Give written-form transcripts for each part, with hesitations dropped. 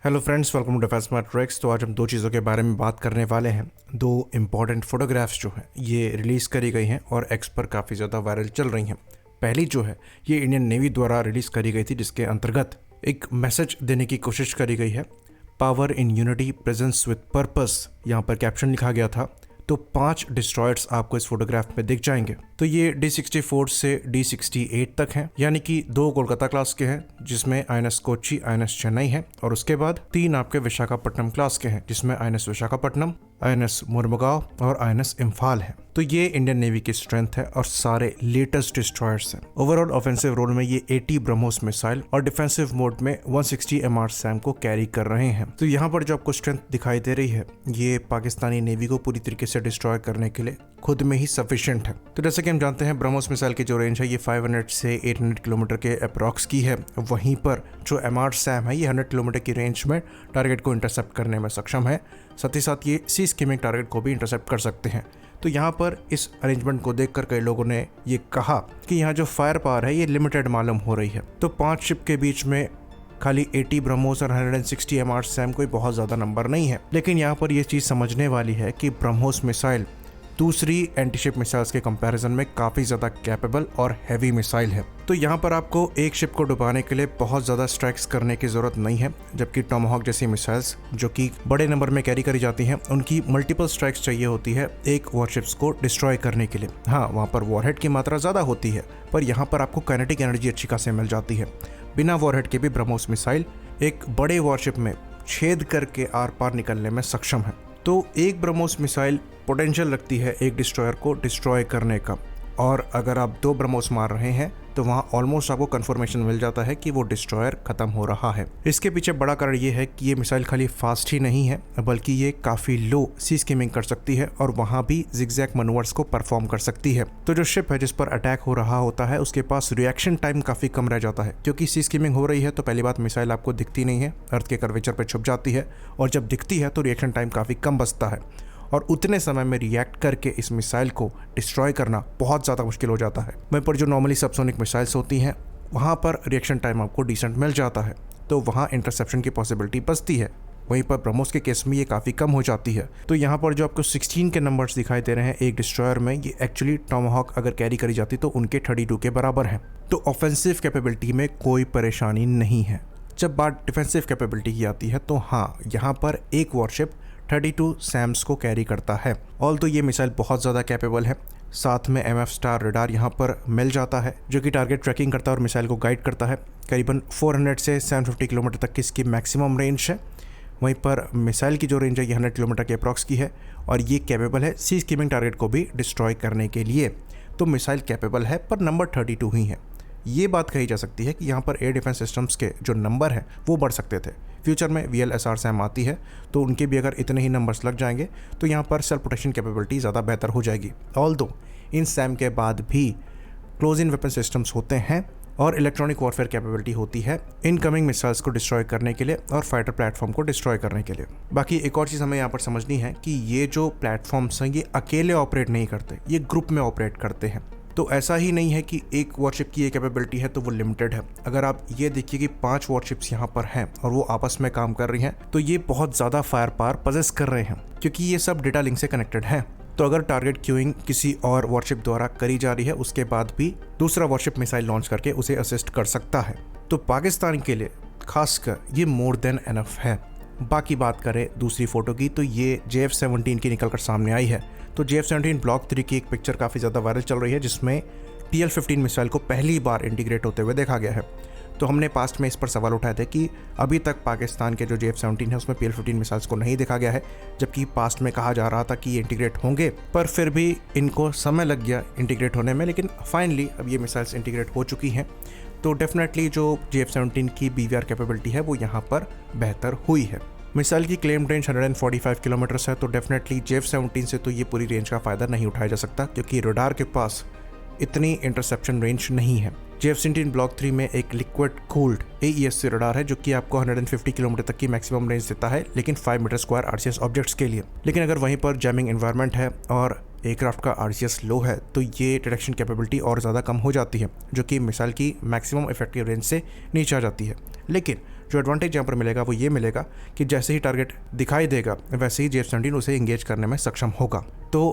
Hello friends, welcome to defence smart tricks. तो आज हम दो चीज़ों के बारे में बात करने वाले हैं। दो इम्पॉर्टेंट फोटोग्राफ्स जो हैं ये रिलीज़ करी गई हैं और एक्स पर काफ़ी ज़्यादा वायरल चल रही हैं। पहली जो है ये इंडियन नेवी द्वारा रिलीज़ करी गई थी, जिसके अंतर्गत एक मैसेज देने की कोशिश करी गई है, power in unity presence with purpose. यहाँ पर कैप्शन लिखा गया था। तो 5 डिस्ट्रॉयर्स आपको इस फोटोग्राफ में दिख जाएंगे। तो ये D64 से D68 तक हैं, यानी कि 2 कोलकाता क्लास के हैं जिसमें INS कोच्चि, INS चेन्नई है, और उसके बाद 3 आपके विशाखापट्टनम क्लास के हैं जिसमें INS विशाखापट्टनम, INS मुरमुगांव और INS इम्फाल है। तो ये इंडियन नेवी की स्ट्रेंथ है और सारे लेटेस्ट डिस्ट्रॉयर्स हैं। ओवरऑल ऑफेंसिव रोल में ये 80 ब्रह्मोस मिसाइल और डिफेंसिव मोड में 160 MR सैम को कैरी कर रहे हैं। तो यहाँ पर जो आपको स्ट्रेंथ दिखाई दे रही है ये पाकिस्तानी नेवी को पूरी तरीके से डिस्ट्रॉय करने के लिए खुद में ही सफिशिएंट है। तो जैसे कि हम जानते हैं ब्रह्मोस मिसाइल की जो रेंज है ये 500 से 800 किलोमीटर के अप्रॉक्स की है। वहीं पर जो MR सैम है ये 100 किलोमीटर की रेंज में टारगेट को इंटरसेप्ट करने में सक्षम है। साथ ही साथ ये सी स्कीमिंग टारगेट को भी इंटरसेप्ट कर सकते हैं। तो यहाँ पर इस अरेंजमेंट को देखकर कई लोगों ने ये कहा कि यहाँ जो फायर पावर है ये लिमिटेड मालूम हो रही है। तो 5 शिप के बीच में खाली 80 ब्रह्मोस और 160 MR सैम कोई बहुत ज़्यादा नंबर नहीं है। लेकिन यहाँ पर ये चीज़ समझने वाली है कि ब्रह्मोस मिसाइल दूसरी एंटीशिप मिसाइल्स के कंपैरिजन में काफ़ी ज़्यादा कैपेबल और हैवी मिसाइल है। तो यहाँ पर आपको एक शिप को डुबाने के लिए बहुत ज़्यादा स्ट्राइक्स करने की ज़रूरत नहीं है, जबकि टॉमाहॉक जैसी मिसाइल्स जो कि बड़े नंबर में कैरी करी जाती हैं उनकी मल्टीपल स्ट्राइक्स चाहिए होती है एक वॉरशिप्स को डिस्ट्रॉय करने के लिए। हाँ, वहाँ पर वॉरहेड की मात्रा ज़्यादा होती है, पर यहाँ पर आपको काइनेटिक एनर्जी अच्छी खासी मिल जाती है। बिना वॉरहेड के भी ब्रह्मोस मिसाइल एक बड़े वॉरशिप में छेद करके आर पार निकलने में सक्षम है। तो एक ब्रह्मोस मिसाइल पोटेंशियल रखती है एक डिस्ट्रॉयर को डिस्ट्रॉय करने का, और अगर आप 2 ब्रह्मोस मार रहे हैं तो वहाँ ऑलमोस्ट आपको कंफर्मेशन मिल जाता है कि वो डिस्ट्रॉयर खत्म हो रहा है। इसके पीछे बड़ा कारण ये है कि ये मिसाइल खाली फास्ट ही नहीं है बल्कि ये काफ़ी लो सी स्कीमिंग कर सकती है और वहाँ भी जिगजैग मनूवर्स को परफॉर्म कर सकती है। तो जो शिप है जिस पर अटैक हो रहा होता है उसके पास रिएक्शन टाइम काफ़ी कम रह जाता है, क्योंकि सी स्कीमिंग हो रही है तो पहली बात मिसाइल आपको दिखती नहीं है, अर्थ के कर्वेचर पर छुप जाती है, और जब दिखती है तो रिएक्शन टाइम काफ़ी कम बचता है और उतने समय में रिएक्ट करके इस मिसाइल को डिस्ट्रॉय करना बहुत ज़्यादा मुश्किल हो जाता है। वहीं पर जो नॉर्मली सबसोनिक मिसाइल्स होती हैं वहाँ पर रिएक्शन टाइम आपको डिसेंट मिल जाता है, तो वहाँ इंटरसेप्शन की पॉसिबिलिटी बचती है। वहीं पर ब्रह्मोस के केस में ये काफ़ी कम हो जाती है। तो यहाँ पर जो आपको 16 के नंबर्स दिखाई दे रहे हैं एक डिस्ट्रॉयर में, ये एक्चुअली टॉमाहॉक अगर कैरी करी जाती तो उनके 32 के बराबर हैं। तो ऑफेंसिव कैपेबिलिटी में कोई परेशानी नहीं है। जब बात डिफेंसिव कैपेबिलिटी की आती है तो हाँ, यहाँ पर एक वॉरशिप 32 सैम्स को कैरी करता है। ऑल तो ये मिसाइल बहुत ज़्यादा कैपेबल है। साथ में MF स्टार रडार यहाँ पर मिल जाता है जो कि टारगेट ट्रैकिंग करता है और मिसाइल को गाइड करता है। करीबन 400 से 750 किलोमीटर तक की इसकी मैक्सिमम रेंज है। वहीं पर मिसाइल की जो रेंज है ये 100 किलोमीटर के अप्रॉक्स की है और ये कैपेबल है सी स्कीमिंग टारगेट को भी डिस्ट्रॉय करने के लिए। तो मिसाइल कैपेबल है पर नंबर 32 ही है। ये बात कही जा सकती है कि यहाँ पर एयर डिफेंस सिस्टम्स के जो नंबर हैं वो बढ़ सकते थे। फ्यूचर में VLSR सैम आती है तो उनके भी अगर इतने ही नंबर्स लग जाएंगे तो यहाँ पर सेल्फ प्रोटेक्शन कैपेबिलिटी ज़्यादा बेहतर हो जाएगी। ऑल्दो इन सैम के बाद भी क्लोज इन वेपन सिस्टम्स होते हैं और इलेक्ट्रॉनिक वॉरफेयर कैपेबिलिटी होती है इनकमिंग मिसाइल्स को डिस्ट्रॉय करने के लिए और फाइटर प्लेटफॉर्म को डिस्ट्रॉय करने के लिए। बाकी एक और चीज़ हमें यहाँ पर समझनी है कि ये जो प्लेटफॉर्म्स हैं ये अकेले ऑपरेट नहीं करते, ये ग्रुप में ऑपरेट करते हैं। तो ऐसा ही नहीं है कि एक वॉरशिप की ये कैपेबिलिटी है तो वो लिमिटेड है। अगर आप ये देखिए कि 5 वॉरशिप्स यहाँ पर हैं और वो आपस में काम कर रही हैं तो ये बहुत ज़्यादा फायर पावर पजेस कर रहे हैं, क्योंकि ये सब डेटा लिंक से कनेक्टेड है। तो अगर टारगेट क्यूइंग किसी और वॉरशिप द्वारा करी जा रही है उसके बाद भी दूसरा वॉरशिप मिसाइल लॉन्च करके उसे असिस्ट कर सकता है। तो पाकिस्तान के लिए खासकर ये मोर देन एनफ है। बाकी बात करें दूसरी फोटो की तो ये JF-17 की निकलकर सामने आई है। तो JF-17 ब्लॉक 3 की एक पिक्चर काफ़ी ज़्यादा वायरल चल रही है जिसमें TL-15 मिसाइल को पहली बार इंटीग्रेट होते हुए देखा गया है। तो हमने पास्ट में इस पर सवाल उठाए थे कि अभी तक पाकिस्तान के जो JF-17 है उसमें PL-15 मिसाइल्स को नहीं देखा गया है, जबकि पास्ट में कहा जा रहा था कि ये इंटीग्रेट होंगे, पर फिर भी इनको समय लग गया इंटीग्रेट होने में। लेकिन फाइनली अब ये मिसाइल्स इंटीग्रेट हो चुकी हैं। तो डेफिनेटली जो JF-17 की BVR कैपेबिलिटी है वो यहाँ पर बेहतर हुई है। मिसाइल की क्लेम रेंज 145 किलोमीटर्स है, तो डेफिनेटली JF-17 से तो ये पूरी रेंज का फ़ायदा नहीं उठाया जा सकता, क्योंकि रडार के पास इतनी इंटरसेप्शन रेंज नहीं है। JF-17 ब्लॉक 3 में एक लिक्विड कूल्ड AESC रडार है जो कि आपको 150 किलोमीटर तक की मैक्सिमम रेंज देता है, लेकिन 5 मीटर स्क्वायर RCS ऑब्जेक्ट्स के लिए। लेकिन अगर वहीं पर जैमिंग एनवायरनमेंट है और एयरक्राफ्ट का RCS लो है तो ये डिटेक्शन कैपेबिलिटी और ज़्यादा कम हो जाती है, जो कि मिसाइल की मैक्सिमम इफेक्टिव रेंज से नीचे आ जाती है। लेकिन जो एडवांटेज यहाँ पर मिलेगा वो ये मिलेगा कि जैसे ही टारगेट दिखाई देगा वैसे ही JF-17 उसे इंगेज करने में सक्षम होगा। तो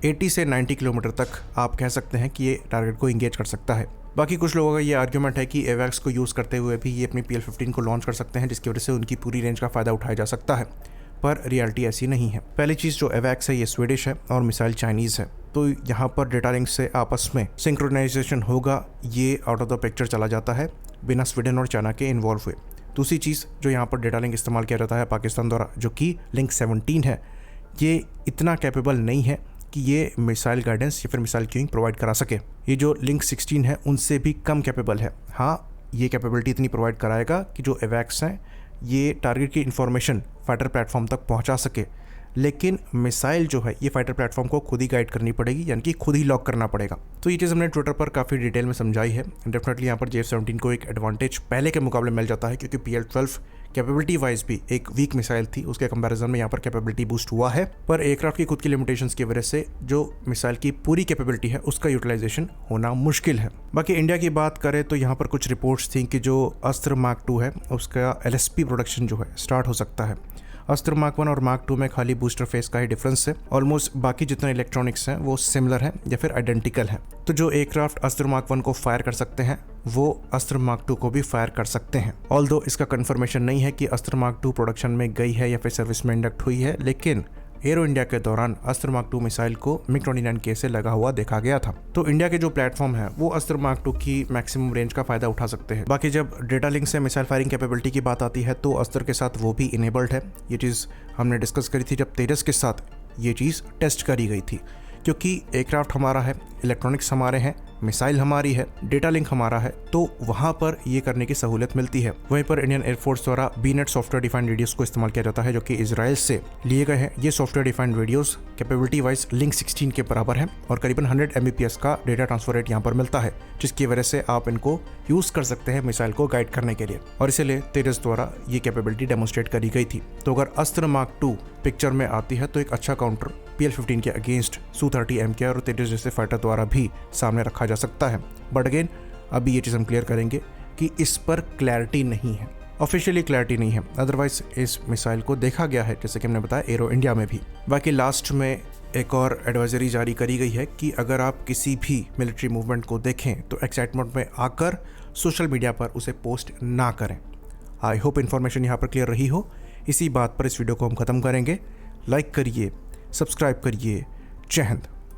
80 से 90 किलोमीटर तक आप कह सकते हैं कि ये टारगेट को इंगेज कर सकता है। बाकी कुछ लोगों का ये आर्ग्यूमेंट है कि AWACS को यूज़ करते हुए भी ये अपनी PL-15 को लॉन्च कर सकते हैं, जिसकी वजह से उनकी पूरी रेंज का फ़ायदा उठाया जा सकता है, पर रियलिटी ऐसी नहीं है। पहली चीज़, जो AWACS है ये स्वीडिश है और मिसाइल चाइनीज़ है, तो यहाँ पर डेटा लिंक से आपस में सिंक्रोनाइजेशन होगा, ये आउट ऑफ द पिक्चर चला जाता है बिना स्वीडन और चाइना के इन्वॉल्व हुए। दूसरी चीज़, जो यहाँ पर डेटा लिंक इस्तेमाल किया जाता है पाकिस्तान द्वारा, जो कि लिंक 17 है, ये इतना कैपेबल नहीं है कि ये मिसाइल गाइडेंस या फिर मिसाइल क्यूइंग प्रोवाइड करा सके। ये जो लिंक 16 है उनसे भी कम कैपेबल है। हाँ, ये कैपेबिलिटी इतनी प्रोवाइड कराएगा कि जो AWACS हैं ये टारगेट की इन्फॉर्मेशन फाइटर प्लेटफॉर्म तक पहुंचा सके, लेकिन मिसाइल जो है ये फाइटर प्लेटफॉर्म को खुद ही गाइड करनी पड़ेगी, यानी कि खुद ही लॉक करना पड़ेगा। तो ये चीज़ हमने ट्विटर पर काफ़ी डिटेल में समझाई है। डेफिनेटली यहाँ पर JF-17 को एक एडवांटेज पहले के मुकाबले मिल जाता है, क्योंकि PL-12 कैपेबिलिटी वाइज भी एक वीक मिसाइल थी, उसके कंपैरिजन में यहाँ पर कैपेबिलिटी बूस्ट हुआ है, पर एयरक्राफ्ट की खुद की लिमिटेशंस की वजह से जो मिसाइल की पूरी कैपेबिलिटी है उसका यूटिलाइजेशन होना मुश्किल है। बाकी इंडिया की बात करें तो यहाँ पर कुछ रिपोर्ट्स थी कि जो अस्त्र मार्क 2 है उसका LSP प्रोडक्शन जो है स्टार्ट हो सकता है। अस्त्र मार्क 1 और मार्क 2 में खाली बूस्टर फेस का ही डिफरेंस है, ऑलमोस्ट बाकी जितने इलेक्ट्रॉनिक्स हैं वो सिमिलर हैं या फिर आइडेंटिकल हैं। तो जो एयरक्राफ्ट अस्त्र मार्क 1 को फायर कर सकते हैं वो अस्त्र मार्क 2 को भी फायर कर सकते हैं। ऑल्दो इसका कंफर्मेशन नहीं है कि अस्त्र मार्क 2 प्रोडक्शन में गई है या फिर सर्विस में इंडक्ट हुई है, लेकिन एरो इंडिया के दौरान अस्त्र मार्क 2 मिसाइल को MiG-29K से लगा हुआ देखा गया था। तो इंडिया के जो प्लेटफॉर्म है वो अस्त्र मार्क 2 की मैक्सिमम रेंज का फायदा उठा सकते हैं। बाकी जब डेटा लिंक से मिसाइल फायरिंग कैपेबिलिटी की बात आती है तो अस्त्र के साथ वो भी इनेबल्ड है। ये चीज़ हमने डिस्कस करी थी जब तेजस के साथ ये चीज़ टेस्ट करी गई थी, क्योंकि एयरक्राफ्ट हमारा है, इलेक्ट्रॉनिक्स हमारे हैं, मिसाइल हमारी है, डेटा लिंक हमारा है, तो वहाँ पर ये करने की सहूलियत मिलती है। वहीं पर इंडियन एयरफोर्स द्वारा BNet सॉफ्टवेयर डिफाइंड रेडियोस को इस्तेमाल किया जाता है, जो कि इजराइल से लिए गए हैं। ये software defined radios capability wise link 16 के बराबर है और करीबन 100 Mbps का डेटा ट्रांसफर रेट यहाँ पर मिलता है, जिसकी वजह से आप इनको यूज़ कर सकते हैं मिसाइल को गाइड करने के लिए, और इसीलिए तेजस द्वारा ये कैपेबिलिटी डेमोन्स्ट्रेट करी गई थी। तो अगर अस्त्र मार्क 2 पिक्चर में आती है तो एक अच्छा काउंटर PL-15 के अगेंस्ट Su-30 MK और तेजस जैसे फाइटर द्वारा भी सामने रखा जा सकता है। बट अगेन अभी ये चीज़ हम क्लियर करेंगे कि इस पर क्लैरिटी नहीं है, ऑफिशियली क्लैरिटी नहीं है। अदरवाइज इस मिसाइल को देखा गया है, जैसे कि हमने बताया एरो इंडिया में भी। बाकी लास्ट में एक और एडवाइजरी जारी करी गई है कि अगर आप किसी भी मिलिट्री मूवमेंट को देखें तो एक्साइटमेंट में आकर सोशल मीडिया पर उसे पोस्ट ना करें। आई होप इन्फॉर्मेशन यहाँ पर क्लियर रही हो। इसी बात पर इस वीडियो को हम ख़त्म करेंगे। लाइक करिए, सब्सक्राइब करिए। जय हिंद।